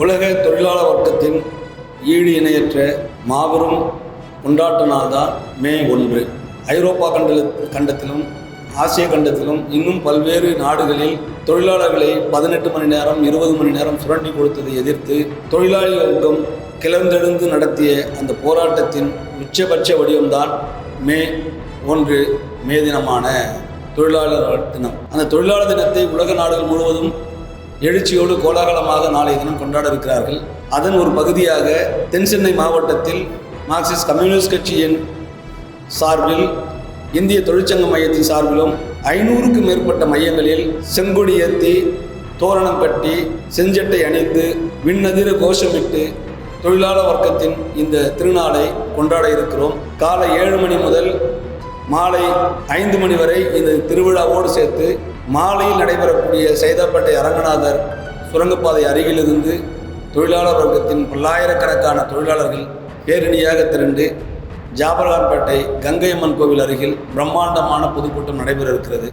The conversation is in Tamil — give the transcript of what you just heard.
உலக தொழிலாளர் வர்க்கத்தின் ஈடு இணையற்ற மாபெரும் கொண்டாட்ட நாள் தான் மே 1. ஐரோப்பா கண்டத்திலும் ஆசிய கண்டத்திலும் இன்னும் பல்வேறு நாடுகளில் தொழிலாளர்களை 18 மணி நேரம் 20 மணி நேரம் சுரண்டி கொடுத்ததை எதிர்த்து தொழிலாளி வர்க்கம் கிளர்ந்தெழுந்து நடத்திய அந்த போராட்டத்தின் உச்சபட்ச வடிவம்தான் மே 1 மே தினமான தொழிலாளர் தினம். அந்த தொழிலாளர் தினத்தை உலக நாடுகள் முழுவதும் எழுச்சியோடு கோலாகலமாக நாளைய தினம் கொண்டாட இருக்கிறார்கள். அதன் ஒரு பகுதியாக தென் சென்னை மாவட்டத்தில் மார்க்சிஸ்ட் கம்யூனிஸ்ட் கட்சியின் சார்பில் இந்திய தொழிற்சங்க மையத்தின் சார்பிலும் 500க்கும் மேற்பட்ட மையங்களில் செங்கொடி ஏற்றி தோரணம் கட்டி செஞ்சட்டை அணிந்து விண்ணதிர கோஷமிட்டு தொழிலாளர் வர்க்கத்தின் இந்த திருநாளை கொண்டாட இருக்கிறோம். காலை 7 மணி முதல் மாலை 5 மணி வரை இந்த திருவிழாவோடு சேர்த்து மாலையில் நடைபெறக்கூடிய சைதாப்பேட்டை அரங்கநாதர் சுரங்கப்பாதை அருகிலிருந்து தொழிலாளர் வர்க்கத்தின் பல்லாயிரக்கணக்கான தொழிலாளர்கள் பேரணியாக திரண்டு ஜாபர்கான்பேட்டை கங்கையம்மன் கோவில் அருகில் பிரம்மாண்டமான பொதுக்கூட்டம் நடைபெற இருக்கிறது.